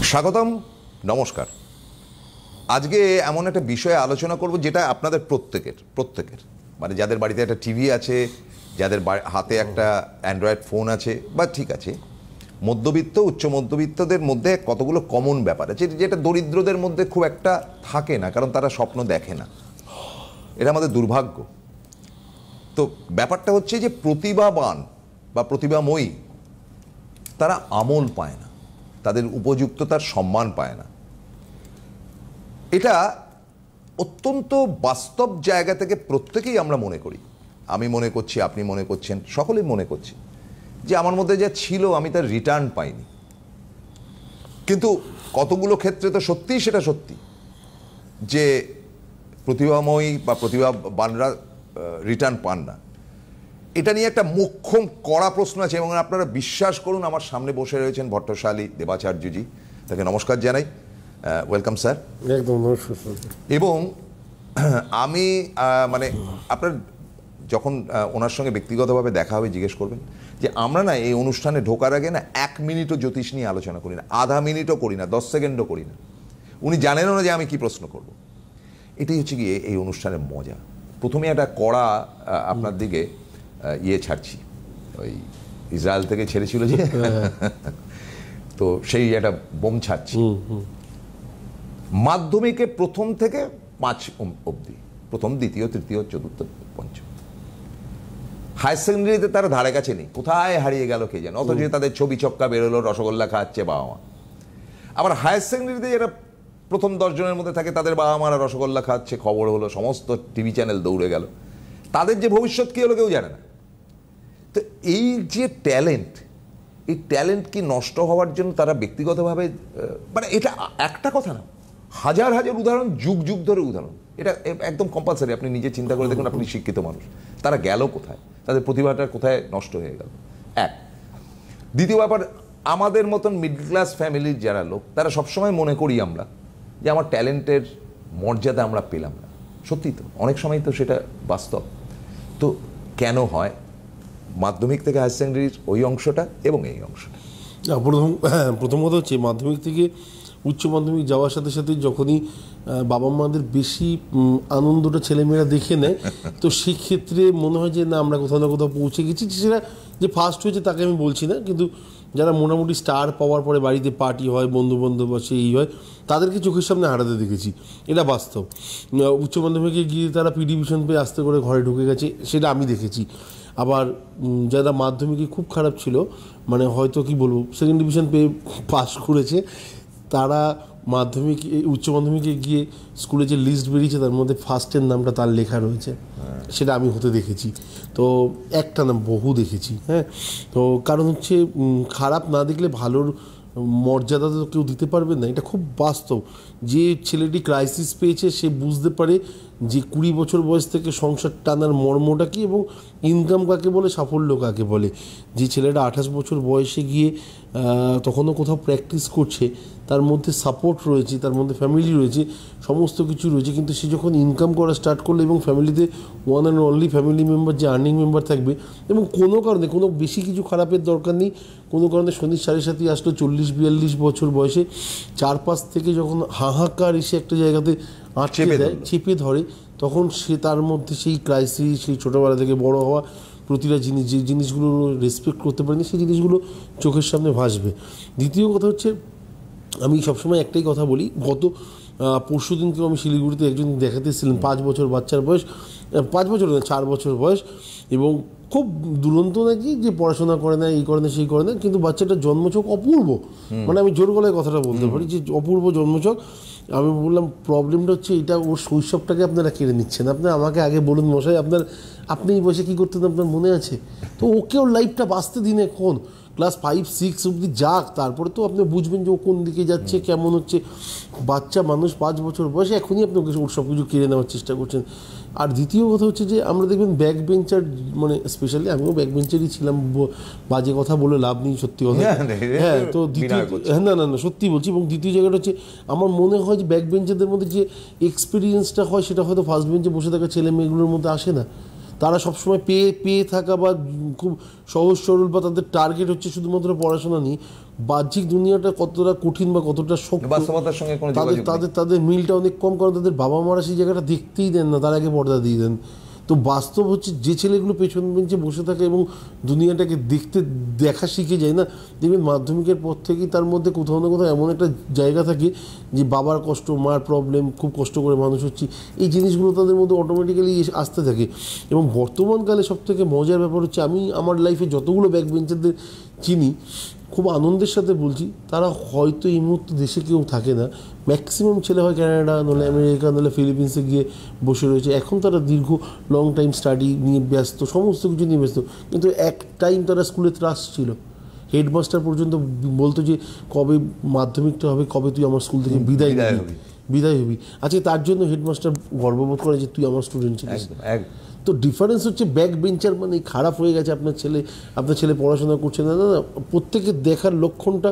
স্বাগতম, নমস্কার। আজকে এমন একটা বিষয়ে আলোচনা করব যেটা আপনাদের প্রত্যেকের মানে যাদের বাড়িতে একটা টিভি আছে, যাদের হাতে একটা অ্যান্ড্রয়েড ফোন আছে, বা ঠিক আছে মধ্যবিত্ত উচ্চ মধ্যবিত্তদের মধ্যে কতগুলো কমন ব্যাপার আছে যেটা দরিদ্রদের মধ্যে খুব একটা থাকে না, কারণ তারা স্বপ্ন দেখে না। এটা আমাদের দুর্ভাগ্য। তো ব্যাপারটা হচ্ছে যে প্রতিভাবান বা প্রতিভাময়ী তারা আমল পায় না, তাদের উপযুক্ত তার সম্মান পায় না। এটা অত্যন্ত বাস্তব জায়গা থেকে প্রত্যেকেই আমরা মনে করি। আমি মনে করছি, আপনি মনে করছেন, সকলেই মনে করছি যে আমার মধ্যে যা ছিল আমি তার রিটার্ন পাইনি। কিন্তু কতগুলো ক্ষেত্রে তো সত্যিই সেটা সত্যি যে প্রতিভাময়ী বা প্রতিভাবানরা রিটার্ন পান না। এটা নিয়ে একটা মোক্ষম কড়া প্রশ্ন আছে, এবং আপনারা বিশ্বাস করুন আমার সামনে বসে রয়েছেন ভট্টশালী দেবাচার্যজি, তাকে নমস্কার জানাই। Welcome sir. একদম নমস্কার। এবং আমি মানে আপনার যখন ওনার সঙ্গে ব্যক্তিগতভাবে দেখা হবে জিজ্ঞেস করবেন যে আমরা না এই অনুষ্ঠানে ঢোকার আগে না 1 মিনিটও জ্যোতিষ নিয়ে আলোচনা করি না, আধা মিনিটও করি না, 10 সেকেন্ডও করি না। উনি জানেনও না যে আমি কি প্রশ্ন করব। এটাই হচ্ছে গিয়ে এই অনুষ্ঠানের মজা। প্রথমে একটা কড়া আপনার দিকে ছাড়ছি, ওই ইসরায়েল থেকে ছেড়েছিল যে তো সেই একটা বোম ছাড়ছি। মাধ্যমিকে প্রথম থেকে 5 অবধি, প্রথম দ্বিতীয় তৃতীয় চতুর্থ পঞ্চম, হায়ার সেকেন্ডারিতে তারা ধারে কাছে নেই, কোথায় হারিয়ে গেল কে জানে। অথচ তাদের ছবি ছক্কা বেরোলো, রসগোল্লা খাচ্ছে বাবা মা। আবার হায়ার সেকেন্ডারিতে যারা প্রথম 10 জনের মধ্যে থাকে তাদের বাবা মারা রসগোল্লা খাচ্ছে, খবর হলো, সমস্ত টিভি চ্যানেল দৌড়ে গেল, তাদের যে ভবিষ্যৎ কী হলো কেউ জানে না। তো এই যে ট্যালেন্ট, এই ট্যালেন্ট কি নষ্ট হওয়ার জন্য তারা ব্যক্তিগতভাবে, মানে এটা একটা কথা না, হাজার হাজার উদাহরণ, যুগ যুগ ধরে উদাহরণ। এটা একদম কম্পালসারি। আপনি নিজে চিন্তা করে দেখুন, আপনি শিক্ষিত মানুষ, তারা গেল কোথায়, তাদের প্রতিভাটা কোথায় নষ্ট হয়ে গেল। এক, দ্বিতীয় ব্যাপার, আমাদের মতন মিডল ক্লাস ফ্যামিলির যারা লোক, তারা সবসময় মনে করি আমরা যে আমার ট্যালেন্টের মর্যাদা আমরা পেলাম না। সত্যি তো অনেক সময় তো সেটা বাস্তব। তো কেন হয় মাধ্যমিক থেকে হায়ার সেকেন্ডারির ওই অংশটা এবং এই অংশটা? প্রথম কথা হচ্ছে মাধ্যমিক থেকে উচ্চ মাধ্যমিক যাওয়ার সাথে সাথে যখনই বাবা মাদের বেশি আনন্দটা ছেলেমেয়েরা দেখে নেয়, তো সেক্ষেত্রে মনে হয় যে না আমরা কোথাও না কোথাও পৌঁছে গেছি। সেটা যে ফার্স্ট হয়েছে তাকে আমি বলছি না, কিন্তু যারা মোটামুটি স্টার পাওয়ার পরে বাড়িতে পার্টি হয়, বন্ধু বান্ধব আছে, এই হয়, তাদেরকে চোখের সামনে হারাতে দেখেছি। এটা বাস্তব। উচ্চ মাধ্যমিকে গিয়ে তারা পি ডিভিশন পেয়ে আস্তে করে ঘরে ঢুকে গেছে, সেটা আমি দেখেছি। আবার যারা মাধ্যমিকে খুব খারাপ ছিল, মানে হয়তো কি বলবো সেকেন্ড ডিভিশন পেয়ে পাস করেছে, তারা মাধ্যমিক উচ্চ মাধ্যমিকে গিয়ে স্কুলে যে লিস্ট বেরিয়েছে তার মধ্যে ফার্স্টের নামটা তার লেখা রয়েছে, সেটা আমি হতে দেখেছি। তো একটা না, বহু দেখেছি। হ্যাঁ, তো কারণ হচ্ছে খারাপ না দেখলে ভালোর মর্যাদা তো কেউ দিতে পারবে না, এটা খুব বাস্তব। যে ছেলেটি ক্রাইসিস পেয়েছে সে বুঝতে পারে যে 20 বছর বয়স থেকে সংসার টানার মর্মটা কী এবং ইনকাম কাকে বলে, সাফল্য কাকে বলে। যে ছেলেটা 28 বছর বয়সে গিয়ে তখনও কোথাও প্র্যাকটিস করছে, তার মধ্যে সাপোর্ট রয়েছে, তার মধ্যে ফ্যামিলি রয়েছে, সমস্ত কিছু রয়েছে, কিন্তু সে যখন ইনকাম করা স্টার্ট করলো এবং ফ্যামিলিতে one and only family member যে আর্নিং মেম্বার থাকবে, এবং কোনো কারণে কোনো বেশি কিছু খারাপের দরকার নেই, কোনো কারণে শনির সাড়ে সাথে আসলো 40-42 বছর বয়সে, চারপাশ থেকে যখন হাহাকার এসে একটা জায়গাতে আটকে দেয়, চেপে ধরে, তখন সে তার মধ্যে সেই ক্রাইসিস, সেই ছোটোবেলা থেকে বড় হওয়া প্রতিটা জিনিস, যে জিনিসগুলো রেসপেক্ট করতে পারেনি সেই জিনিসগুলো চোখের সামনে ভাসবে। দ্বিতীয় কথা হচ্ছে, আমি সবসময় একটাই কথা বলি, গত পরশু দিনকেও আমি শিলিগুড়িতে একজন দেখাতে এসেছিলেন, 5 বছর বাচ্চার বয়স, 5 বছর না 4 বছর বয়স, এবং খুব দুরন্ত নাকি যে পড়াশোনা করে না, এই করে না, সেই করে না, কিন্তু বাচ্চাটার জন্মছক অপূর্ব, মানে আমি জোর গলায় কথাটা বলতে পারি যে অপূর্ব জন্মছক। আমি বললাম প্রবলেমটা হচ্ছে এটা, ওর শৈশবটাকে আপনারা কেড়ে নিচ্ছেন। আপনার আমাকে আগে বলুন মশাই, আপনি এই বয়সে কী করতেন আপনার মনে আছে? তো ওকে ওর লাইফটা বাঁচতে দিন, এখন ক্লাস 5-6 অবধি যাক, তারপরে তো আপনি বুঝবেন যে ও কোন দিকে যাচ্ছে, কেমন হচ্ছে। বাচ্চা মানুষ 5 বছর বয়সে এখনই আপনি ওকে ওর সব কিছু কেড়ে নেওয়ার চেষ্টা করছেন। আর দ্বিতীয় কথা হচ্ছে যে আমরা দেখবেন ব্যাক বেঞ্চার, মানে স্পেশালি আমিও ব্যাক বেঞ্চারই ছিলাম, বাজে কথা বলে লাভ নেই, সত্যি কথা। হ্যাঁ, তো দ্বিতীয়, না না না সত্যি বলছি। এবং দ্বিতীয় জায়গাটা হচ্ছে আমার মনে হয় যে ব্যাক বেঞ্চারদের মধ্যে যে এক্সপিরিয়েন্সটা হয় সেটা হয়তো ফার্স্ট বেঞ্চে বসে থাকা ছেলে মেয়েগুলোর মধ্যে আসে না। তারা সবসময় পেয়ে থাকা বা খুব সহজ সরল বা তাদের টার্গেট হচ্ছে শুধুমাত্র পড়াশোনা নিয়ে, বাহ্যিক দুনিয়াটা কতটা কঠিন বা কতটা শক্ত বাস্তবতার সঙ্গে কোনো তাদের যোগাযোগ নেই। তাদের তাদের মিলটা অনেক কম, কারণ তাদের বাবা মারা সেই জায়গাটা দেখতেই দেন না, তার আগে পর্দা দিয়ে দেন। তো বাস্তব হচ্ছে যে ছেলেগুলো পেছন বেঞ্চে বসে থাকে এবং দুনিয়াটাকে দেখা শিখে যায় না, দেখবেন মাধ্যমিকের পর থেকেই তার মধ্যে কোথাও না কোথাও এমন একটা জায়গা থাকে যে বাবার কষ্ট, মার প্রবলেম, খুব কষ্ট করে মানুষ হচ্ছি, এই জিনিসগুলো তাদের মধ্যে অটোমেটিক্যালি আসতে থাকে। এবং বর্তমানকালে সবথেকে মজার ব্যাপার হচ্ছে, আমি আমার লাইফে যতগুলো ব্যাক বেঞ্চারদের চিনি, খুব আনন্দের সাথে বলছি, তারা হয়তো এই মুহূর্তে দেশে কেউ থাকে না, ম্যাক্সিমাম ছেলে হয় ক্যানাডা, নাহলে আমেরিকা, নাহলে ফিলিপিন্সে গিয়ে বসে রয়েছে। এখন তারা দীর্ঘ লং টাইম স্টাডি নিয়ে ব্যস্ত, সমস্ত কিছু নিয়ে ব্যস্ত। কিন্তু এক টাইম তারা স্কুলে ত্রাস ছিল, হেডমাস্টার পর্যন্ত বলতো যে কবে মাধ্যমিকটা হবে, কবে তুই আমার স্কুল থেকে বিদায় হবি। আচ্ছা, তার জন্য হেডমাস্টার গর্ববোধ করে যে তুই আমার স্টুডেন্ট ছিলিস। তো ডিফারেন্স হচ্ছে ব্যাক বেঞ্চার মানে খারাপ হয়ে গেছে আপনার ছেলে পড়াশোনা করছে না, না না, প্রত্যেকের দেখার লক্ষণটা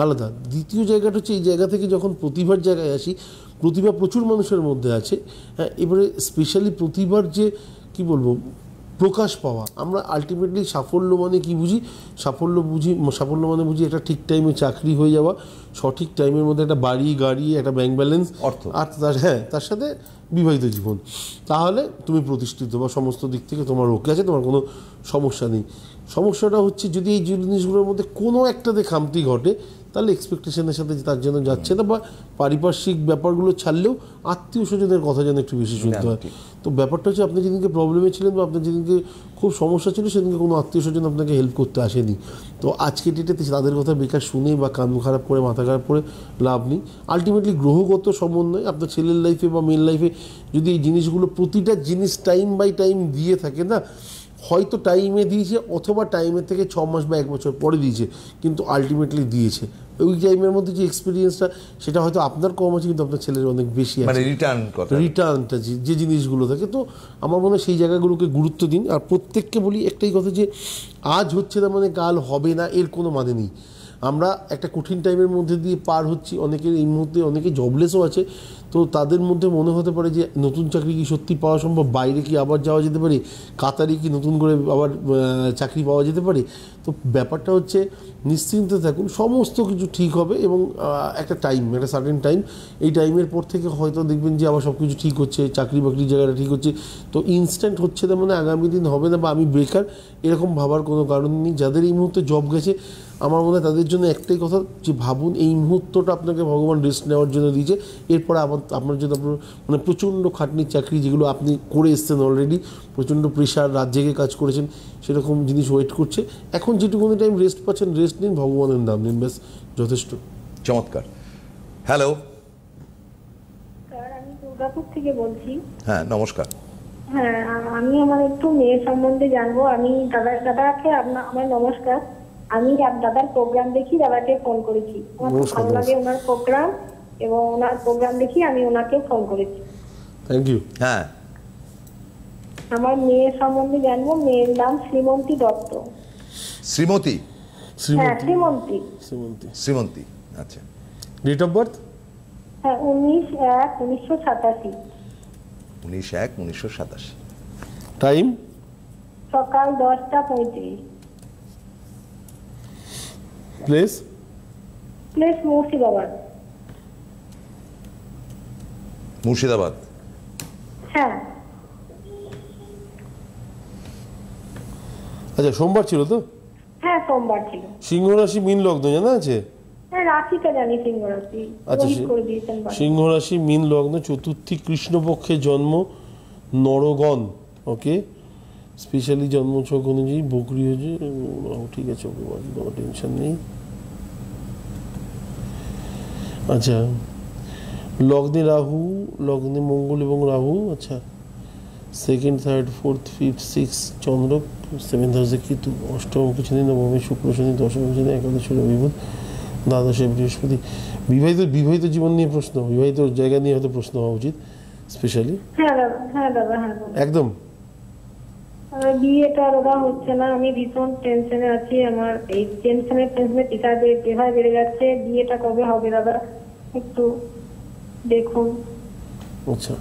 আলাদা। দ্বিতীয় জায়গাটা হচ্ছে, এই জায়গা থেকে যখন প্রতিভার জায়গায় আসি, প্রতিভা প্রচুর মানুষের মধ্যে আছে, হ্যাঁ, এবারে স্পেশালি প্রতিভার যে কী বলবো প্রকাশ পাওয়া, আমরা আলটিমেটলি সাফল্য মানে কি বুঝি? সাফল্য মানে বুঝি একটা ঠিক টাইমে চাকরি হয়ে যাওয়া, সঠিক টাইমের মধ্যে একটা বাড়ি গাড়ি, একটা ব্যাংক ব্যালেন্স, অর্থ, আর তার সাথে বিবাহিত জীবন, তাহলে তুমি প্রতিষ্ঠিত বা সমস্ত দিক থেকে তোমার ওকে আছে, তোমার কোনো সমস্যা নেই। সমস্যাটা হচ্ছে যদি এই জিনিসগুলোর মধ্যে কোনো একটাতে খামতি ঘটে, তাহলে এক্সপেকটেশনের সাথে তার জন্য যাচ্ছে না, বা পারিপার্শ্বিক ব্যাপারগুলো ছাড়লেও আত্মীয় স্বজনের কথা যেন একটু বেশি শুনতে হয়। তো ব্যাপারটা হচ্ছে, আপনি যেদিনকে প্রবলেমে ছিলেন বা আপনার যেদিনকে খুব সমস্যা ছিল, সেদিনকে কোনো আত্মীয় স্বজন আপনাকে হেল্প করতে আসেনি। তো আজকে ডেটেতে তাদের কথা বেকার শুনে বা কান খারাপ করে মাথা খারাপ করে লাভ নেই। আলটিমেটলি গ্রহগত সমন্বয় আপনার ছেলের লাইফে বা মেয়ের লাইফে যদি এই জিনিসগুলো, প্রতিটা জিনিস টাইম বাই টাইম দিয়ে থাকে না, হয়তো টাইমে দিয়েছে অথবা টাইমের থেকে 6 মাস বা 1 বছর পরে দিয়েছে, কিন্তু আলটিমেটলি দিয়েছে। ওই টাইমের মধ্যে যে এক্সপিরিয়েন্সটা, সেটা হয়তো আপনার কম আছে, কিন্তু আপনার ছেলের অনেক বেশি আছে, মানে রিটার্নটা যে জিনিসগুলো থাকে। তো আমার মনে হয় সেই জায়গাগুলোকে গুরুত্ব দিন। আর প্রত্যেককে বলি একটাই কথা, যে আজ হচ্ছে না মানে কাল হবে না, এর কোনো মানে নেই। আমরা একটা কঠিন টাইমের মধ্যে দিয়ে পার হচ্ছি, অনেকের এই মুহূর্তে অনেকে জবলেসও আছে, তো তাদের মধ্যে মনে হতে পারে যে নতুন চাকরি কি সত্যি পাওয়া সম্ভব, বাইরে কি আবার যাওয়া যেতে পারে, কাতারে কি নতুন করে আবার চাকরি পাওয়া যেতে পারে। তো ব্যাপারটা হচ্ছে, নিশ্চিন্তে থাকুন, সমস্ত কিছু ঠিক হবে। এবং একটা সার্টেন টাইম, এই টাইমের পর থেকে হয়তো দেখবেন যে আবার সব কিছু ঠিক হচ্ছে, চাকরি বাকরির জায়গাটা ঠিক হচ্ছে। তো ইনস্ট্যান্ট হচ্ছে না মানে আগামী দিন হবে না বা আমি বেকার, এরকম ভাবার কোনো কারণ নেই। যাদের এই মুহূর্তে জব গেছে, আমার মনে হয় তাদের জন্য একটাই কথা, যে ভাবুন এই মুহূর্তটা আপনাকে ভগবান রেস্ট নেওয়ার জন্য দিয়েছে, এরপরে আপনার জন্য মানে প্রচণ্ড খাটনির চাকরি, যেগুলো আপনি করে এসছেন অলরেডি, প্রচণ্ড প্রেশার, রাত জেগে কাজ করেছেন, সেরকম জিনিস ওয়েট করছে। এখন যেটুকুনি টাইম রেস্ট পাচ্ছেন, রেস্ট নিন, ভগবানের নাম নিন, ব্যাস যথেষ্ট। চমৎকার। হ্যালো স্যার, আমি দুর্গাপুর থেকে বলছি। হ্যাঁ, নমস্কার। হ্যাঁ, আমি আমার একটু মেয়ের সম্বন্ধে জানবো। আমি দাদাকে আমার নমস্কার। আমি দাদার প্রোগ্রাম দেখি, দাদাকে ফোন করেছি। আমার খুব ভালো লাগে ওনার প্রোগ্রাম, এবং ওনার প্রোগ্রাম দেখি আমি ওনাকে ফোন করেছি। Thank you. হ্যাঁ, আমার মেয়ের সম্বন্ধে জানবো। মেয়ের নাম শ্রীমন্তী দত্ত। শ্রীমতী? হ্যাঁ, শ্রীমন্তী। শ্রীমন্তী, আচ্ছা। Date of birth? হ্যাঁ, 19/1/1987। 19/1/1987। টাইম? সকাল 10টা 35। প্লেস? মুর্শিদাবাদ। মুর্শিদাবাদ? হ্যাঁ। আচ্ছা, সোমবার ছিল তো? হ্যাঁ, সোমবার ছিল। সিংহ রাশি, মীন লগ্ন জানা আছে? হ্যাঁ, রাশিটা জানি, সিংহ রাশি। আচ্ছা, করে দিয়েছেন। সিংহ রাশি, মীন লগ্ন, চতুর্থী কৃষ্ণপক্ষে জন্ম, নরগণ। ওকে, স্পেশালি জন্মছক অনুযায়ী বকরি হয়েছে, ঠিক আছে, ওকে, কোনো টেনশন নেই। আচ্ছা, লগ্নে রাহু, লগ্নে মঙ্গল এবং রাহু। আচ্ছা, 2nd, 3rd, 4th, 5th, 6th চন্দ্র, 7th হাউসে কেতু, অষ্টম শনি, নবমী শুক্র শনি, দশম শনি, একাদশী রবি বুধ, দ্বাদশে বৃহস্পতি। বিবাহিত জীবন নিয়ে প্রশ্ন, বিবাহিত জায়গা নিয়ে হয়তো প্রশ্ন হওয়া উচিত স্পেশালি। হ্যাঁ দাদা। একদম বিয়েটা দাদা হচ্ছে না, আমি ভীষণ টেনশনে আছি। আমার এই টেনশনে টিকা যেভাবে বেড়ে যাচ্ছে, বিয়েটা কবে হবে দাদা একটু দেখুন। আচ্ছা,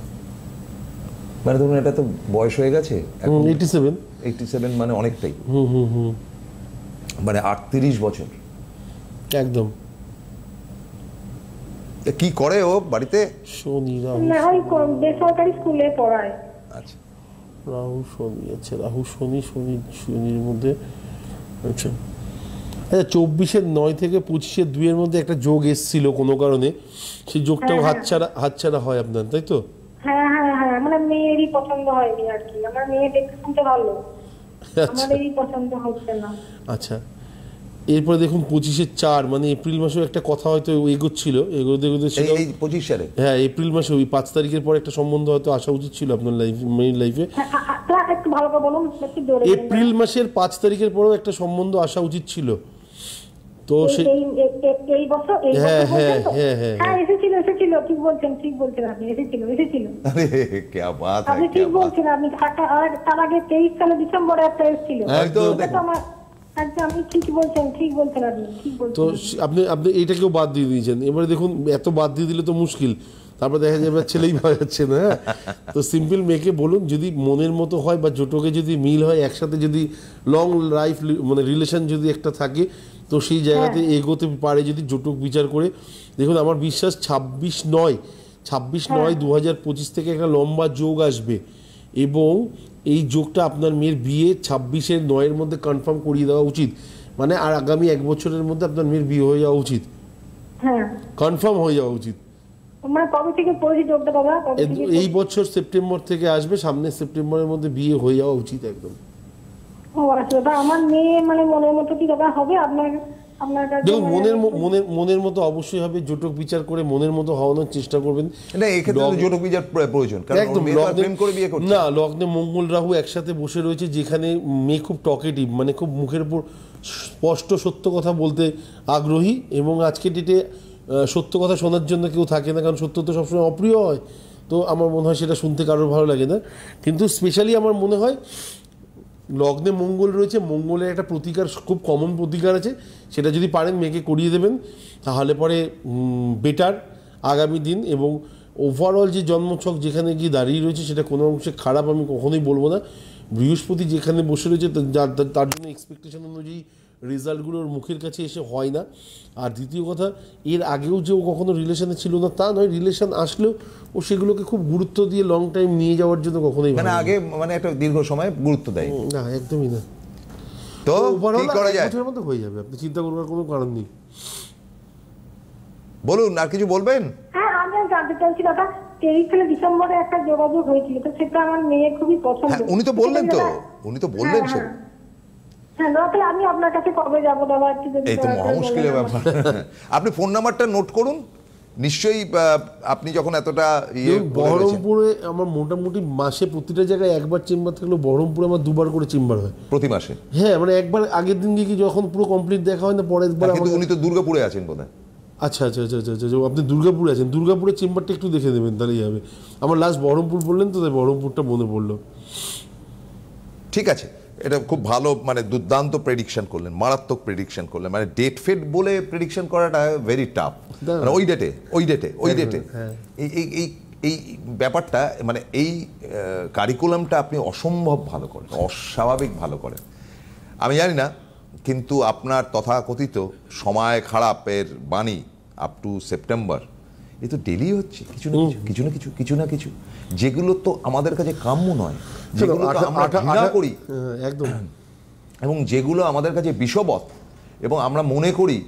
মানে ধরুন এটা তো বয়স হয়ে গেছে 87। 87 মানে অনেকটাই, মানে 38 বছর। একদম। কি করে ও বাড়িতে? শনি রাহু, না ওই বেসরকারি স্কুলে পড়ায়। আচ্ছা, রাহু শনি, আচ্ছা রাহু শনি, শনির মধ্যে, আচ্ছা। আচ্ছা 24-এর 9 থেকে 25-এর 2-এর মধ্যে একটা যোগ এসেছিল কোনো কারণে, সেই যোগটাও হাতছাড়া হয় আপনার, তাই তো? হ্যাঁ হ্যাঁ হ্যাঁ, মানে মেয়েরই পছন্দ হয়নি আর কি। আমার মেয়ে দেখতে শুনতে ভালো, আমাদেরই পছন্দ হচ্ছে না। আচ্ছা, এরপরে দেখুন 25-এর 4 মানে এপ্রিল মাসেও একটা কথা হয়তো এগোচ্ছিল, এগোতে এই 25 সালে, হ্যাঁ এপ্রিল মাসে ওই 5 তারিখের পর একটা সম্বন্ধ হয়তো আসা উচিত ছিল আপনার মেইন লাইফে। একটু ভালো করে বলুন, একটু জোরে। এপ্রিল মাসের 5 তারিখের পরেও একটা সম্বন্ধ আসা উচিত ছিল, তো এই বছর হ্যাঁ হ্যাঁ হ্যাঁ হ্যাঁ হ্যাঁ এসেছিল, ঠিক বলছেন আপনি, এসেছিল। আরে কি বাত আপনি ঠিক বলছেন, আপনি তার আগে 23 সালে ডিসেম্বরে একটা এসেছিল। আপনি ঠিক বলছেন আপনি ঠিক বলছেন। তো আপনি এইটাকেও বাদ দিয়ে দিয়েছেন। এবারে দেখুন এত বাদ দিয়ে দিলে তো মুশকিল, তারপর দেখা যাবে ছেলেই পাওয়া যাচ্ছে না। হ্যাঁ, তো সিম্পল মেয়েকে বলুন যদি মনের মতো হয় বা জোটকে যদি মিল হয়, একসাথে যদি লং লাইফ মানে রিলেশন যদি একটা থাকে, তো সেই জায়গাতে এগোতে পারে যদি জোটক বিচার করে। দেখুন আমার বিশ্বাস 26/9/2025 থেকে একটা লম্বা যোগ আসবে, এবং এই যোগটা আপনার মেয়ের বিয়ে 26-এর 9-এর মধ্যে কনফার্ম করিয়ে দেওয়া উচিত। মানে আর আগামী 1 বছরের মধ্যে আপনার মেয়ের বিয়ে হয়ে যাওয়া উচিত, হ্যাঁ কনফার্ম হয়ে যাওয়া উচিত। মানে কবে থেকে পড়েছি যোগটা বাবা? এই বছর সেপ্টেম্বর থেকে আসবে, সামনের সেপ্টেম্বরের মধ্যে বিয়ে হয়ে যাওয়া উচিত একদম। ও আচ্ছা দাদা, আমার মেয়ে মানে মনের মতো কি দাদা হবে আপনার কাছে? দেখুন মনের মতো অবশ্যই হবে, জোটক বিচার করে মনের মতো হওয়ানোর চেষ্টা করবেন। না এই ক্ষেত্রে তো জোটক বিচার প্রয়োজন, কারণ একদম মেয়ে তো প্রেম করে বিয়ে করছে না। লগ্নে মঙ্গল রাহু একসাথে বসে রয়েছে, যেখানে মেয়ে খুব টকেটিভ, মানে খুব মুখের উপর স্পষ্ট সত্য কথা বলতে আগ্রহী, এবং আজকে ডেটে সত্য কথা শোনার জন্য কেউ থাকে না, কারণ সত্য তো সবসময় অপ্রিয় হয়। তো আমার মনে হয় সেটা শুনতে কারোর ভালো লাগে না। কিন্তু স্পেশালি আমার মনে হয় লগ্নে মঙ্গল রয়েছে, মঙ্গলের একটা প্রতিকার, খুব কমন প্রতিকার আছে, সেটা যদি পারেন মেয়েকে করিয়ে দেবেন, তাহলে পরে বেটার আগামী দিন। এবং ওভারঅল যে জন্মছক যেখানে গিয়ে দাঁড়িয়ে রয়েছে সেটা কোনো অংশে খারাপ আমি কখনোই বলবো না। বৃহস্পতি যেখানে বসে রয়েছে তার জন্য এক্সপেকটেশন অনুযায়ী রেজাল্টগুলোর মুখের কাছে এসে হয় না। আর দ্বিতীয় কথা, এর আগেও যে ও কখনো রিলেশনে ছিল না তা নয়, রিলেশন আসলেও ও সেগুলোকে খুব গুরুত্ব দিয়ে লং টাইম নিয়ে যাওয়ার জন্য কখনোই মানে আগে মানে একটা দীর্ঘ সময় গুরুত্ব দেয় না, একদমই না। তো কি করা যায়? বছরের মধ্যে হয়ে যাবে, আপনি চিন্তা করবার কোনো কারণ নেই। বলুন, আর কিছু বলবেন? হ্যাঁ আমি জানতে চাইছি দাদা, 23 সালে ডিসেম্বরে একটা যোগাযোগ হয়েছিল, তো সেটা আমার মেয়ের খুবই পছন্দ। হ্যাঁ উনি তো বললেন সে। হ্যাঁ দাদা, আমি আপনার কাছে কবে যাবো দাদা? এই তো মহা মুশকিলের ব্যাপার। আপনি ফোন নাম্বারটা নোট করুন, নিশ্চয়ই আপনি যখন এতটা বহরমপুরে আমার মোটামুটি মাসে প্রতিটা জায়গায় একবার চেম্বার থাকলেও বহরমপুরে আমার 2বার করে চেম্বার হয় প্রতি মাসে। হ্যাঁ মানে একবার আগের দিন গিয়ে যখন পুরো কমপ্লিট দেখা হয় না, পরের বার। কিন্তু উনি তো দুর্গাপুরে আছেন বোধহয়। আচ্ছা আচ্ছা আচ্ছা আচ্ছা আচ্ছা, আপনি দুর্গাপুরে আছেন, দুর্গাপুরের চেম্বারটা একটু দেখে দেবেন, তাহলেই হবে। আমার লাস্ট বহরমপুর বললেন তো, তাই বহরমপুরটা মনে পড়লো। ঠিক আছে, এটা খুব ভালো, মানে দুর্দান্ত প্রেডিকশন করলেন, মারাত্মক প্রেডিকশন করলেন। মানে ডেট ফেট বলে প্রেডিকশন করাটা ভেরি টাফ, মানে ওই ডেটে এই ব্যাপারটা, মানে এই কারিকুলামটা আপনি অসম্ভব ভালো করেন, অস্বাভাবিক ভালো করেন। আমি জানি না, কিন্তু আপনার তথাকথিত সময় খারাপের বাণী আপ টু সেপ্টেম্বর, এ তো ডেলি হচ্ছে কিছু না কিছু, যেগুলো তো আমাদের কাছে কাম্য নয়, যেগুলো আমরা ঘৃণা করি একদম, এবং যেগুলো আমাদের কাছে বিষবৎ, এবং আমরা মনে করি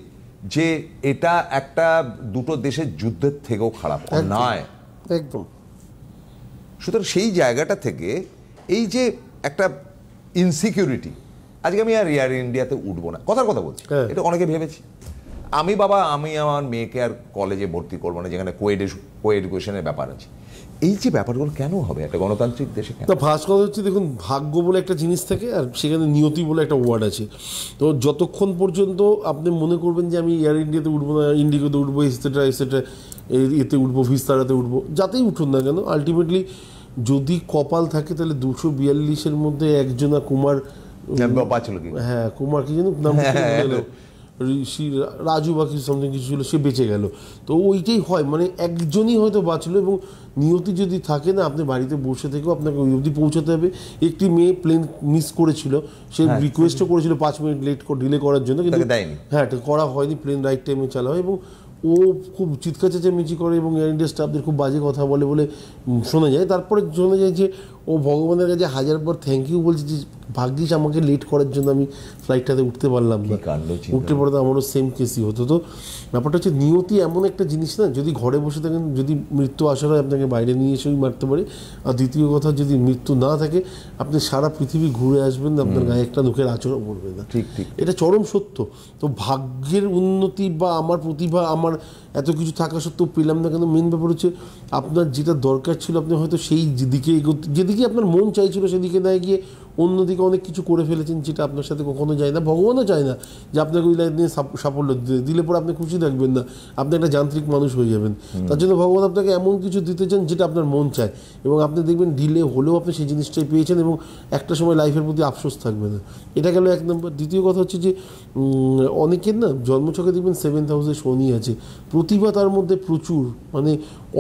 যে এটা একটা দুটো দেশের যুদ্ধের থেকেও খারাপ নয় একদম। সুতরাং সেই জায়গাটা থেকে এই যে একটা ইনসিকিউরিটি, আজকে আমি আর এয়ার ইন্ডিয়াতে উঠবো না, কথার কথা বলছি, এটা অনেকে ভেবেছি। আমি আমার মেয়েকে আর কলেজে ভর্তি করবো না যেখানে কোএডুকেশনের ব্যাপার আছে। এই যে ব্যাপারগুলো কেন হবে একটা গণতান্ত্রিক দেশে? তো ফার্স্ট কথা হচ্ছে, দেখুন ভাগ্য বলে একটা জিনিস থাকে, আর সেখানে নিয়তি বলে একটা ওয়ার্ড আছে। তো যতক্ষণ পর্যন্ত আপনি মনে করবেন যে আমি এয়ার ইন্ডিয়াতে উঠবো না, ইন্ডিগোতে উঠবো, এসেট্রা এতে উঠবো, ভিস্তারাতে উঠবো, যাতেই উঠুন না কেন, আলটিমেটলি যদি কপাল থাকে তাহলে 242-এর মধ্যে একজনা কুমার, বাঁচলো কি, হ্যাঁ কুমার কি যেন নাম, রাজু বা কিছু সামথিং কিছু ছিল, সে বেঁচে গেল। তো ওইটাই হয়, মানে একজনই হয়তো বাঁচলো, এবং নিয়তি যদি থাকে না, আপনি বাড়িতে বসে থেকেও আপনাকে ওই অবধি পৌঁছাতে হবে। একটি মেয়ে প্লেন মিস করেছিল, সে রিকোয়েস্টও করেছিল 5 মিনিট লেট ডিলে করার জন্য, কিন্তু হ্যাঁ এটা করা হয়নি, প্লেন রাইট টাইমে চালা হয়। এবং ও খুব চিৎকার চেঁচামেচি করে এবং এয়ার ইন্ডিয়া স্টাফদের খুব বাজে কথা বলে বলে শোনা যায়। তারপরে শোনা যায় যে ও ভগবানের কাছে হাজারবার থ্যাংক ইউ বলছে যে ভাগ্যিস আমাকে লেট করার জন্য আমি ফ্লাইটটাতে উঠতে পারলাম না, উঠতে পড়ে তো আমারও সেম কেসই হতো। তো ব্যাপারটা হচ্ছে নিয়তি এমন একটা জিনিস না, যদি ঘরে বসে থাকেন, যদি মৃত্যু আসার হয় আপনাকে বাইরে নিয়ে এসেই মারতে পারে। আর দ্বিতীয় কথা, যদি মৃত্যু না থাকে আপনি সারা পৃথিবী ঘুরে আসবেন, আপনার গায়ে একটা দুঃখের আচরণ পড়বে না। ঠিক ঠিক, এটা চরম সত্য। তো ভাগ্যের উন্নতি বা আমার প্রতিভা, আমার এত কিছু থাকা সত্ত্বেও পেলাম না কেন, মেন ব্যাপার হচ্ছে আপনার যেটা দরকার ছিল আপনি হয়তো সেই দিকে যেদিকে আপনার মন চাইছিল সেদিকে না গিয়ে অন্যদিকে অনেক কিছু করে ফেলেছেন, যেটা আপনার সাথে কখনো যায় না। ভগবানও চায় না যে আপনাকে ওই লাইন নিয়ে সাফল্য দিলে পরে আপনি খুশি থাকবেন না, আপনি একটা যান্ত্রিক মানুষ হয়ে যাবেন। তার জন্য ভগবান আপনাকে এমন কিছু দিতে চান যেটা আপনার মন চায়, এবং আপনি দেখবেন ডিলে হলেও আপনি সেই জিনিসটাই পেয়েছেন, এবং একটা সময় লাইফের প্রতি আফসোস থাকবে না। এটা গেল এক নম্বর। দ্বিতীয় কথা হচ্ছে যে অনেকের না জন্মছকে দেখবেন 7th হাউসে শনি আছে, প্রতিভা তার মধ্যে প্রচুর, মানে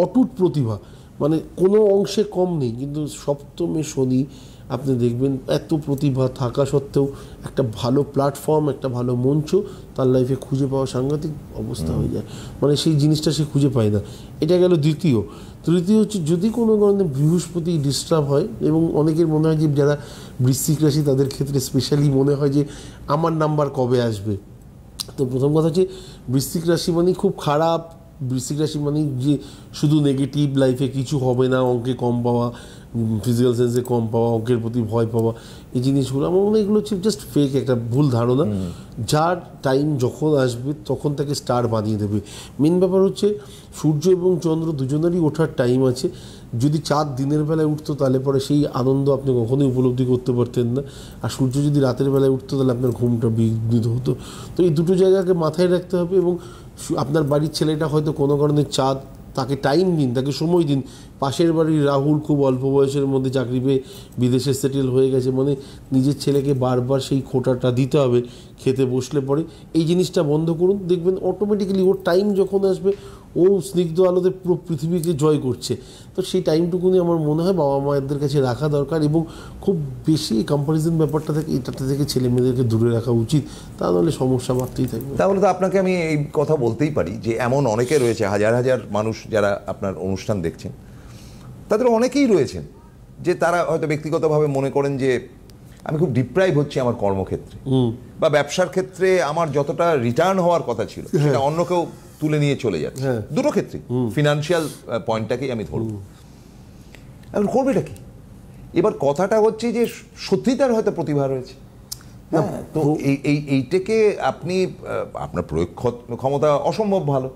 অটুট প্রতিভা, মানে কোনো অংশে কম নেই, কিন্তু সপ্তমে শনি আপনি দেখবেন এত প্রতিভা থাকা সত্ত্বেও একটা ভালো প্ল্যাটফর্ম, একটা ভালো মঞ্চ তার লাইফে খুঁজে পাওয়া সাংঘাতিক অবস্থা হয়ে যায়, মানে সেই জিনিসটা সে খুঁজে পায় না। এটা গেল দ্বিতীয়। তৃতীয় হচ্ছে যদি কোনো কারণে বৃহস্পতি ডিস্টার্ব হয়, এবং অনেকের মনে হয় যে যারা বৃশ্চিক রাশি তাদের ক্ষেত্রে স্পেশালি মনে হয় যে আমার নাম্বার কবে আসবে। তো প্রথম কথা হচ্ছে বৃশ্চিক রাশি মানে খুব খারাপ, বৃশ্চিক রাশি মানে যে শুধু নেগেটিভ, লাইফে কিছু হবে না, অঙ্কে কম পাওয়া, ফিজিক্যাল সেন্সে কম পাওয়া, অঙ্কের প্রতি ভয় পাওয়া, এই জিনিসগুলো আমার মনে হয় এগুলো হচ্ছে জাস্ট ফেক, একটা ভুল ধারণা। যার টাইম যখন আসবে তখন তাকে স্টার বানিয়ে দেবে। মেন ব্যাপার হচ্ছে সূর্য এবং চন্দ্র দুজনেরই ওঠার টাইম আছে। যদি চাঁদ দিনের বেলায় উঠতো তাহলে পরে সেই আনন্দ আপনি কখনোই উপলব্ধি করতে পারতেন না, আর সূর্য যদি রাতের বেলায় উঠতো তাহলে আপনার ঘুমটা বিঘ্নিত হতো। তো এই দুটো জায়গাকে মাথায় রাখতে হবে, এবং আপনার বাড়ির ছেলেটা হয়তো কোনো কারণে চাঁদ, তাকে টাইম দিন, তাকে সময় দিন। পাশের বাড়ির রাহুল খুব অল্প বয়সের মধ্যে চাকরি পেয়ে বিদেশে সেটেল হয়ে গেছে, মানে নিজের ছেলেকে বারবার সেই খোঁটাটা দিতে হবে খেতে বসলে পরে। এই জিনিসটা বন্ধ করুন, দেখবেন অটোমেটিক্যালি ওর টাইম যখন আসবে ও স্নিগ্ধ আলোতে পুরো পৃথিবীকে জয় করছে। তো সেই টাইমটুকুনি আমার মনে হয় বাবা মায়েদের কাছে রাখা দরকার, এবং খুব বেশি কম্পারিজন ব্যাপারটা থেকে এটাতে থেকে ছেলে মেয়েদেরকে দূরে রাখা উচিত, তা নাহলে সমস্যা বাড়তেই থাকবে। তাহলে তো আপনাকে আমি এই কথা বলতেই পারি যে এমন অনেকে রয়েছে, হাজার হাজার মানুষ যারা আপনার অনুষ্ঠান দেখছেন, তাদের অনেকেই রয়েছেন যে তারা হয়তো ব্যক্তিগতভাবে মনে করেন যে আমি খুব ডিপ্রাইভ হচ্ছি আমার কর্মক্ষেত্রে বা ব্যবসার ক্ষেত্রে, আমার যতটা রিটার্ন হওয়ার কথা ছিল সেটা অন্য কেউ তুলে নিয়ে চলে যাচ্ছে। দুটো ক্ষেত্রে ফিনান্সিয়াল পয়েন্টটাকেই আমি ধরব। এখন করবেটা কি? এবার কথাটা হচ্ছে যে সত্যি তার হয়তো প্রতিভা রয়েছে, তো এইটাকে আপনি, আপনার প্রয়োগ ক্ষমতা অসম্ভব ভালো,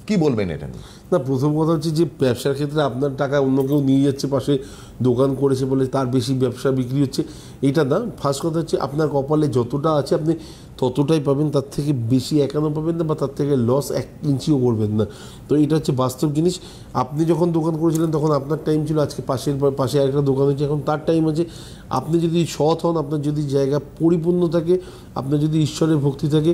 কি বলবেন এটা নিয়ে? না, প্রথম কথা হচ্ছে যে ব্যবসার ক্ষেত্রে আপনার টাকা অন্য কেউ নিয়ে যাচ্ছে, পাশে দোকান করেছে বলে তার বেশি ব্যবসা বিক্রি হচ্ছে, এটা না। ফার্স্ট কথা হচ্ছে আপনার কপালে যতটা আছে আপনি ততটাই পাবেন, তার থেকে বেশি একানো পাবেন না, বা তার থেকে লস 1 ইঞ্চিও করবেন না। তো এটা হচ্ছে বাস্তব জিনিস। আপনি যখন দোকান করেছিলেন তখন আপনার টাইম ছিল, আজকে পাশে আরেকটা দোকান হচ্ছে, এখন তার টাইম আছে। আপনি যদি সৎ হন, আপনার যদি জায়গা পরিপূর্ণ থাকে, আপনার যদি ঈশ্বরের ভক্তি থাকে,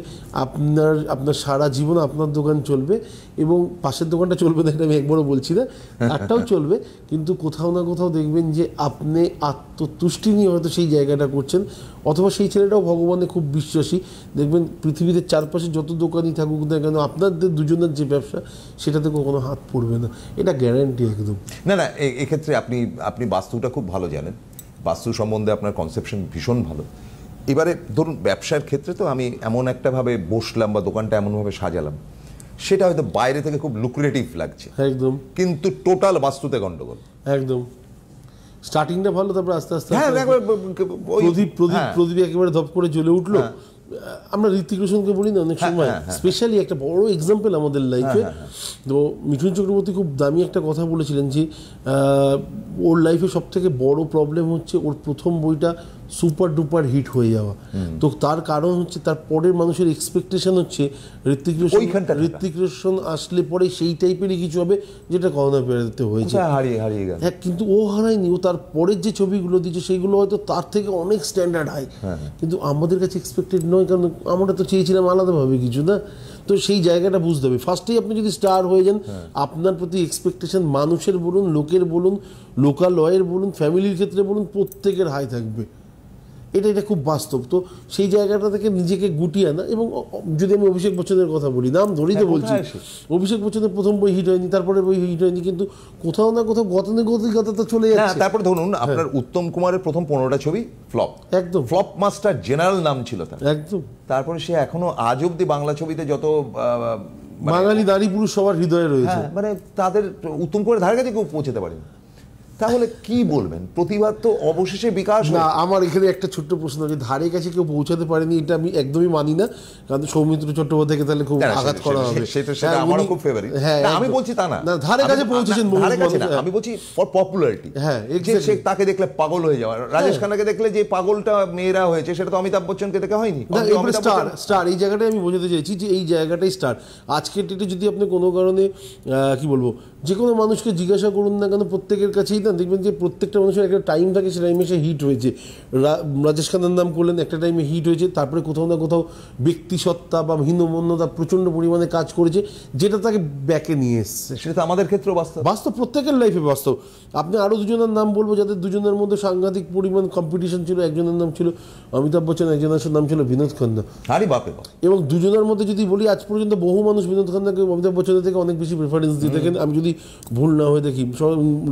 আপনার সারা জীবন আপনার দোকান চলবে, এবং পাশের দোকানটা চলবে না এটা আমি একবারও বলছি না, তারটাও চলবে, কিন্তু কোথাও না কোথাও দেখবেন যে আপনি আত্মতুষ্টি নিয়ে হয়তো সেই জায়গাটা করছেন, অথবা সেই ছেলেটাও ভগবানে খুব বিশ্বাসী। দেখবেন পৃথিবীতে চারপাশে যত দোকানই থাকুক না কেন, আপনাদের দুজনের যে ব্যবসা সেটাতে কখনো হাত পড়বে না, এটা গ্যারান্টি একদম। না, এক্ষেত্রে আপনি বাস্তুটা খুব ভালো জানেন, বাস্তু সম্বন্ধে আপনার কনসেপশন ভীষণ ভালো। এবারে ধরুন ব্যবসার ক্ষেত্রে তো আমি এমন একটা ভাবে বসলাম বা দোকানটা এমনভাবে সাজালাম, সেটা হয়তো বাইরে থেকে খুব লুক্রেটিভ লাগছে একদম, কিন্তু টোটাল বাস্তুতে গন্ডগোল। একদম স্টার্টিংটা ভালো, তারপর আস্তে আস্তে প্রদীপ একেবারে ধপ করে জ্বলে উঠলো। আমরা ঋত্বিক রোশনকে বলি না অনেক সময়, স্পেশালি একটা বড় এক্সাম্পল আমাদের লাইফে। তো মিঠুন চক্রবর্তী খুব দামি একটা কথা বলেছিলেন যে ওর লাইফে সব থেকে বড় প্রবলেম হচ্ছে ওর প্রথম বইটা সুপার ডুপার হিট হয়ে যাওয়া। তো তার কারণ হচ্ছে তার পরের মানুষের এক্সপেকটেশন হচ্ছে ঋত্বিক রোশন আসলে পরে সেই টাইপেরই কিছু হবে যেটা করোনা পিরিয়ডে হয়েছে। হ্যাঁ, কিন্তু ও হারায়নি, ও তার পরের যে ছবিগুলো দিচ্ছে সেইগুলো হয়তো তার থেকে অনেক স্ট্যান্ডার্ড হাই, কিন্তু আমাদের কাছে এক্সপেক্টেড নয়, কারণ আমরা তো চেয়েছিলাম আলাদাভাবে কিছু, না? তো সেই জায়গাটা বুঝতে হবে। ফার্স্টেই আপনি যদি স্টার হয়ে যান, আপনার প্রতি এক্সপেকটেশন মানুষের বলুন, লোকের বলুন, লোকালয়ের বলুন, ফ্যামিলির ক্ষেত্রে বলুন, প্রত্যেকের হাই থাকবে। এটা খুব বাস্তব। তো সেই জায়গাটা থেকে নিজেকে গুটিয়ে আনা। এবং যদি আমি অভিষেক বচ্চনের কথা বলি, নাম ধরেই তো বলছি, অভিষেক বচ্চনের প্রথম বই হিট হয়নি, তারপরে বই হিট হয়নি, কিন্তু কোথাও না কোথাও গতানুগতিকতা তো চলে যাচ্ছে। তারপর ধরুন আপনার উত্তম কুমারের প্রথম 15টা ছবি ফ্লপ, একদম ফ্লপ মাস্টার জেনারেল নাম ছিল তার, একদম। তারপরে সে এখনো আজ অব্দি বাংলা ছবিতে যত বাঙালি নারী পুরুষ সবার হৃদয়ে রয়েছে, মানে তাদের উত্তম কুমারের ধারে কাছে কেউ পৌঁছতে পারেনি। তাহলে কি বলবেন, প্রতিবাদ তো অবশেষে বিকাশ। না, আমার এখানে একটা ছোট্ট প্রশ্ন আছে, ধারে কাছে কেউ পৌঁছাতে পারেনি এটা আমি একদমই মানি না, কারণ সৌমিত্র চট্টোপাধ্যায়কে তাহলে খুব আঘাত করা হবে। সেটা আমারও খুব ফেভারিট। হ্যাঁ, আমি বলছি তা না, ধারে কাছে পৌঁছেছেন, আমি বলছি ফর পপুলারিটি। হ্যাঁ, সে তাকে দেখলে পাগল হয়ে যাওয়া, রাজেশ খান্নাকে দেখলে যে পাগলটা মেয়েরা হয়েছে সেটা তো অমিতাভ বচ্চনকে দেখে হয়নি। স্টার এই জায়গাটাই আমি বোঝাতে চাইছি যে এই জায়গাটাই স্টার। আজকের ডেটে যদি আপনি কোনো কারণে কি বলবো, যে কোনো মানুষকে জিজ্ঞাসা করুন না কেন, প্রত্যেকের কাছেই না দেখবেন যে প্রত্যেকটা মানুষের একটা টাইম থাকে, সে টাইমে সে হিট হয়েছে। রাজেশ খান্নার নাম করলেন, একটা টাইমে হিট হয়েছে, তারপরে কোথাও না কোথাও ব্যক্তিসত্তা বা হীনমন্যতা প্রচণ্ড পরিমাণে কাজ করেছে, যেটা তাকে ব্যাকে নিয়ে এসছে। সেটা আমাদের ক্ষেত্রেও বাস্তব, প্রত্যেকের লাইফে বাস্তব। আপনি আরও দুজনের নাম বলবো যাদের দুজনের মধ্যে সাংঘাতিক পরিমাণ কম্পিটিশন ছিল। একজনের নাম ছিল অমিতাভ বচ্চন, একজনের নাম ছিল বিনোদ খান্না। এবং দুজনের মধ্যে যদি বলি, আজ পর্যন্ত বহু মানুষ বিনোদ খান্নাকে অমিতাভ বচ্চনের থেকে অনেক বেশি প্রেফারেন্স দিয়ে থাকেন, আমি যদি ভুল না হয়ে দেখি।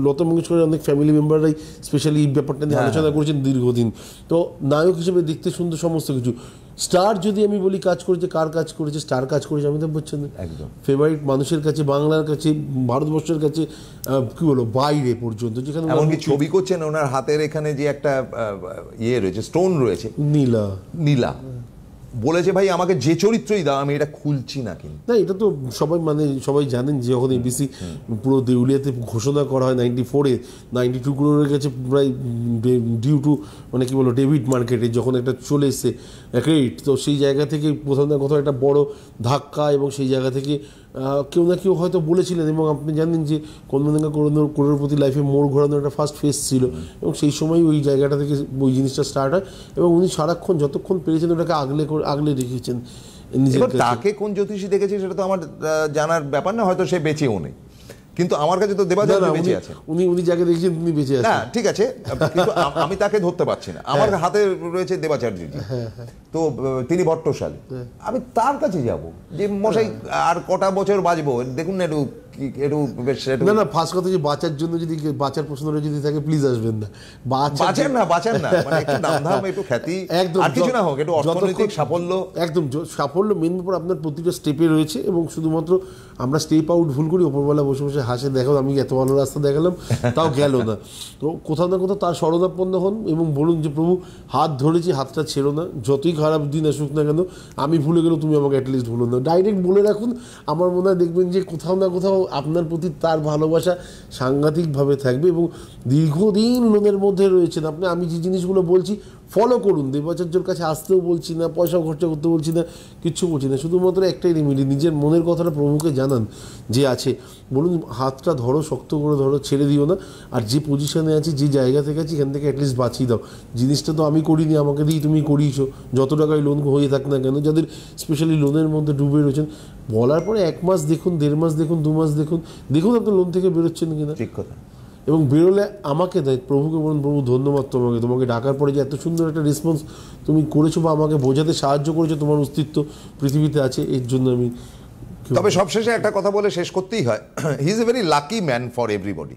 লতা মঙ্গেশকরের অনেক ফ্যামিলি মেম্বাররাই স্পেশালি এই ব্যাপারটা নিয়ে আলোচনা করেছেন দীর্ঘদিন। তো নায়ক হিসেবে দেখতে সুন্দর সমস্ত কিছু। স্টার যদি আমি বলি কাজ করেছে, কার কাজ করেছে? স্টার কাজ করেছে অমিতাভ বচ্চনের, একদম ফেভারিট মানুষের কাছে, বাংলার কাছে, ভারতবর্ষের কাছে, কি বলো, বাইরে পর্যন্ত, যেখানে এমনকি ছবি করছেন ওনার হাতের এখানে যে একটা ইয়ে রয়েছে, স্টোন রয়েছে, নীলা বলেছে ভাই আমাকে যে চরিত্রই দাও, আমি এটা খুলছি না। কিন্তু না, এটা তো সবাই জানেন যে যখন এবিসি পুরো দেউলিয়াতে ঘোষণা করা হয় 94-এ, 92 ক্রোড়ের কাছে প্রায় ডিউ টু মানে কি বলো ডেবিট মার্কেটে যখন একটা চলে এসছে ক্রেডিট, তো সেই জায়গা থেকে কোথাও না কোথাও একটা বড় ধাক্কা, এবং সেই জায়গা থেকে কেউ না কেউ হয়তো বলেছিলেন। এবং আপনি জানেন যে কনমনঙ্গা করোড়পতি লাইফে মোড় ঘোরানোর একটা ফার্স্ট ফেজ ছিল, এবং সেই সময় ওই জায়গাটা থেকে ওই জিনিসটা স্টার্ট হয়, এবং উনি সারাক্ষণ যতক্ষণ পেরেছেন ওটাকে আগলে রেখেছেন। তাকে কোন জ্যোতিষী দেখেছে সেটা তো আমার জানার ব্যাপার না, হয়তো সে বেঁচেও নেই, কিন্তু আমার কাছে তো দেবাচার্য বেঁচে আছে। উনি যাকে দেখেছেন তিনি বেঁচে আছেন, না ঠিক আছে, কিন্তু আমি তাকে ধরতে পারছি না। আমার হাতে রয়েছে দেবাচার্যজি, তো তিনি ভট্টশালী, আমি তার কাছে যাব যে মশাই আর কটা বছর বাঁচবো, দেখুন না একটু না ফার্স্ট কথা, যে বাঁচার জন্য যদি বাঁচার প্রশ্নটা যদি থাকে প্লিজ আসবেন না, বাঁচেন না, মানে একটু নামধাম, একটু খ্যাতি, একদম আর কিছু না হোক, একটু অর্থনৈতিক সাফল্য, একদম সাফল্য মেন ব্যাপার আপনার প্রতিটা স্টেপে রয়েছে। এবং শুধুমাত্র আমরা স্টেপ আউট ভুল করি, ওপরবেলা বসে বসে হাসে দেখাও আমি এত ভালো রাস্তা দেখালাম, তাও গেল না। তো কোথাও না কোথাও তার শরণাপন্ন হন এবং বলুন যে প্রভু হাত ধরেছি, হাতটা ছেড়ো না, যতই খারাপ দিন আসুক না কেন, আমি ভুলে গেলেও তুমি আমাকে অ্যাটলিস্ট ভুলো না। ডাইরেক্ট বলে রাখুন, আমার মনে হয় দেখবেন যে কোথাও না কোথাও আপনার প্রতি তার ভালোবাসা সাংঘাতিকভাবে থাকবে। এবং দীর্ঘদিন লোনের মধ্যে রয়েছেন আপনি, আমি যে জিনিসগুলো বলছি ফলো করুন। দেবাচার্যর কাছে আসতেও বলছি না, পয়সা খরচা করতে বলছি না, কিচ্ছু বলছি না, শুধুমাত্র একটাই রেমেডি, নিজের মনের কথাটা প্রভুকে জানান যে আছে, বলুন হাতটা ধরো, শক্ত করে ধরো, ছেড়ে দিও না। আর যে পজিশনে আছি, যে জায়গা থেকে আছি, এখান থেকে অ্যাটলিস্ট বাঁচিয়ে দাও। জিনিসটা তো আমি করিনি, আমাকে দিয়ে তুমি করিয়েছো, যত টাকায় লোন হয়ে থাক না কেন। যাদের স্পেশালি লোনের মধ্যে ডুবে রয়েছেন, বলার পরে 1 মাস দেখুন, 1.5 মাস দেখুন, 2 মাস দেখুন আপনার লোন থেকে বেরোচ্ছেন কিনা। ঠিক কথা। এবং বেরোলে আমাকে দেয়, প্রভুকে বলুন প্রভু ধন্যবাদ তোমাকে ডাকার পরে যে এত সুন্দর একটা রেসপন্স তুমি করেছো, বা আমাকে বোঝাতে সাহায্য করেছো, তোমার অস্তিত্ব পৃথিবীতে আছে, এর জন্য আমি। তবে সবশেষে একটা কথা বলে শেষ করতেই হয়, he is a very lucky man for everybody.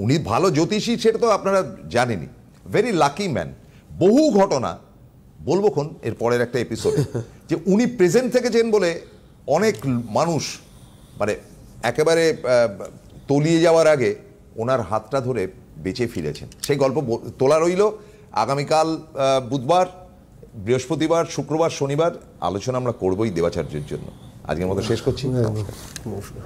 উনি ভালো জ্যোতিষী সেটা তো আপনারা জানেনই, ভেরি লাকি ম্যান। বহু ঘটনা বলবো এর পরের একটা এপিসোডে, যে উনি প্রেজেন্ট থেকেছেন বলে অনেক মানুষ মানে একেবারে তলিয়ে যাওয়ার আগে ওনার হাতটা ধরে বেঁচে ফিরেছেন। সেই গল্প তোলা রইল। আগামীকাল বুধবার, বৃহস্পতিবার, শুক্রবার, শনিবার আলোচনা আমরা করবোই দেবাচার্যের জন্য। আজকের মতো শেষ করছি। নমস্কার।